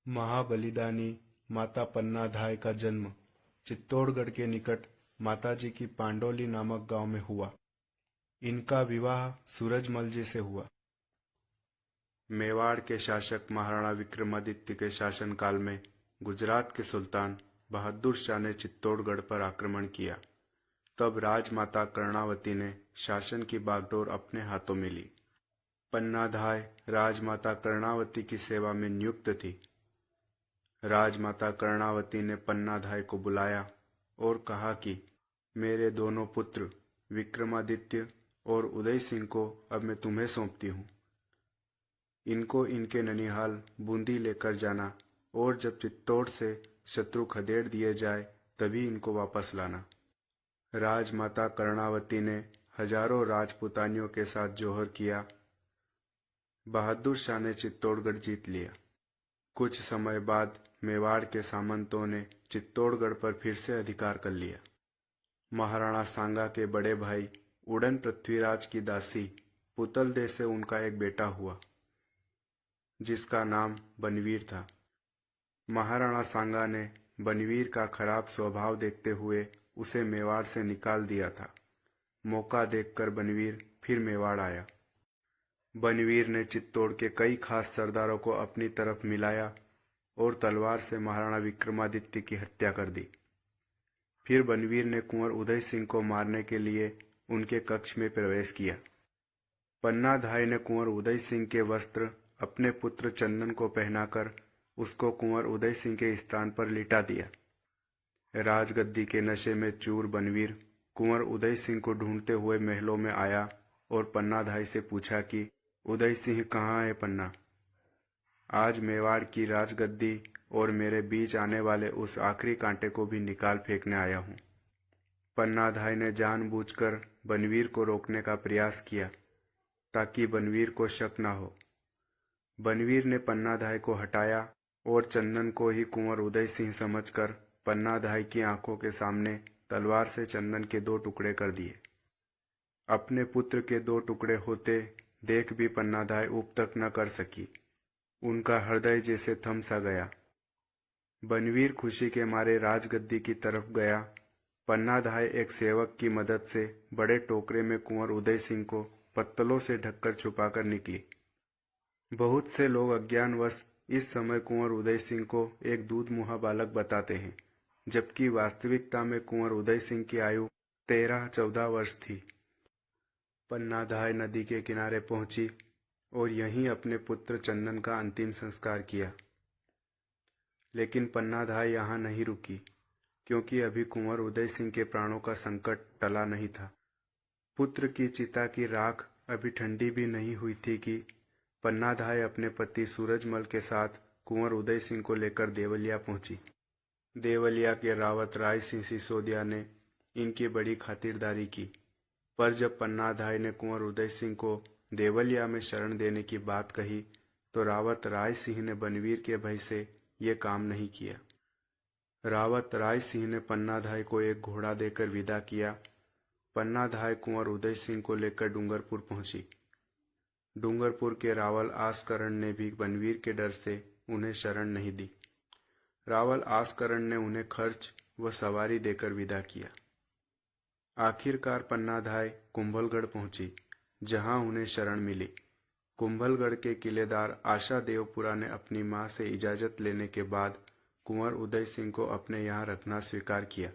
महाबलिदानी माता पन्नाधाय का जन्म चित्तौड़गढ़ के निकट माताजी की पांडोली नामक गांव में हुआ। इनका विवाह सूरजमल जी से हुआ। मेवाड़ के शासक महाराणा विक्रमादित्य के शासनकाल में गुजरात के सुल्तान बहादुर शाह ने चित्तौड़गढ़ पर आक्रमण किया। तब राजमाता कर्णावती ने शासन की बागडोर अपने हाथों में ली। पन्नाधाय राजमाता कर्णावती की सेवा में नियुक्त थी। राजमाता कर्णावती ने पन्नाधाय को बुलाया और कहा कि मेरे दोनों पुत्र विक्रमादित्य और उदय सिंह को अब मैं तुम्हें सौंपती हूँ। इनको इनके ननिहाल बूंदी लेकर जाना और जब चित्तौड़ से शत्रु खदेड़ दिए जाए तभी इनको वापस लाना। राजमाता कर्णावती ने हजारों राजपुतानियों के साथ जौहर किया। बहादुर शाह ने चित्तौड़गढ़ जीत लिया। कुछ समय बाद मेवाड़ के सामंतों ने चित्तौड़गढ़ पर फिर से अधिकार कर लिया। महाराणा सांगा के बड़े भाई उड़न पृथ्वीराज की दासी पुतल दे से उनका एक बेटा हुआ जिसका नाम बनवीर था। महाराणा सांगा ने बनवीर का खराब स्वभाव देखते हुए उसे मेवाड़ से निकाल दिया था। मौका देखकर बनवीर फिर मेवाड़ आया। बनवीर ने चित्तौड़ के कई खास सरदारों को अपनी तरफ मिलाया और तलवार से महाराणा विक्रमादित्य की हत्या कर दी। फिर बनवीर ने कुंवर उदय सिंह को मारने के लिए उनके कक्ष में प्रवेश किया। पन्नाधाय ने कुंवर उदय सिंह के वस्त्र अपने पुत्र चंदन को पहनाकर उसको कुंवर उदय सिंह के स्थान पर लिटा दिया। राजगद्दी के नशे में चूर बनवीर कुंवर उदय सिंह को ढूंढते हुए महलों में आया और पन्नाधाय से पूछा कि उदय सिंह कहाँ है पन्ना? आज मेवाड़ की राजगद्दी और मेरे बीच आने वाले उस आखिरी कांटे को भी निकाल फेंकने आया हूँ। पन्नाधाय ने जानबूझकर बनवीर को रोकने का प्रयास किया ताकि बनवीर को शक न हो। बनवीर ने पन्नाधाय को हटाया और चंदन को ही कुंवर उदय सिंह समझकर पन्नाधाय की आंखों के सामने तलवार से चंदन के 2 टुकड़े कर दिए। अपने पुत्र के 2 टुकड़े होते देख भी पन्नाधाय ऊब तक न कर सकी। उनका हृदय जैसे थम सा गया। बनवीर खुशी के मारे राजगद्दी की तरफ गया। पन्नाधाय एक सेवक की मदद से बड़े टोकरे में कुंवर उदय सिंह को पत्तलों से ढककर छुपाकर निकली। बहुत से लोग अज्ञानवश इस समय कुंवर उदय सिंह को एक दूध मुहा बालक बताते हैं, जबकि वास्तविकता में कुंवर उदय सिंह की आयु 13-14 वर्ष थी। पन्नाधाय नदी के किनारे पहुंची और यहीं अपने पुत्र चंदन का अंतिम संस्कार किया। लेकिन पन्नाधाय यहाँ नहीं रुकी, क्योंकि अभी कुंवर उदय सिंह के प्राणों का संकट टला नहीं था। पुत्र की चिता की राख अभी ठंडी भी नहीं हुई थी कि पन्नाधाय अपने पति सूरजमल के साथ कुंवर उदय सिंह को लेकर देवलिया पहुंची। देवलिया के रावत राय सिंह सिसोदिया ने इनकी बड़ी खातिरदारी की, पर जब पन्नाधाय ने कुंवर उदय सिंह को देवलिया में शरण देने की बात कही तो रावत राय सिंह ने बनवीर के भय से ये काम नहीं किया। रावत राय सिंह ने पन्नाधाय को एक घोड़ा देकर विदा किया। पन्नाधाय कुंवर उदय सिंह को लेकर डूंगरपुर पहुंची। डूंगरपुर के रावल आसकरण ने भी बनवीर के डर से उन्हें शरण नहीं दी। रावल आसकरण ने उन्हें खर्च व सवारी देकर विदा किया। आखिरकार पन्नाधाय कुंभलगढ़ पहुंची, जहां उन्हें शरण मिली। कुंभलगढ़ के किलेदार आशा देवपुरा ने अपनी मां से इजाजत लेने के बाद कुंवर उदय सिंह को अपने यहाँ रखना स्वीकार किया।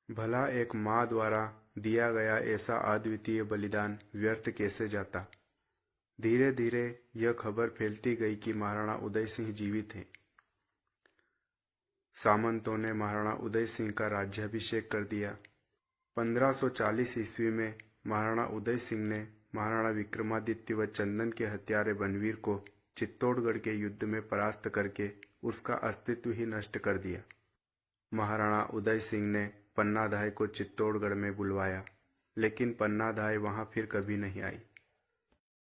भला एक मां द्वारा दिया गया ऐसा अद्वितीय बलिदान व्यर्थ कैसे जाता? धीरे धीरे यह खबर फैलती गई कि महाराणा उदय सिंह जीवित हैं। सामंतों ने महाराणा उदय सिंह का राज्याभिषेक कर दिया। 1540 ईस्वी में महाराणा उदय सिंह ने महाराणा विक्रमादित्य व चंदन के हत्यारे बनवीर को चित्तौड़गढ़ के युद्ध में परास्त करके उसका अस्तित्व ही नष्ट कर दिया। महाराणा उदय सिंह ने पन्नाधाय को चित्तौड़गढ़ में बुलवाया, लेकिन पन्नाधाय वहां फिर कभी नहीं आई।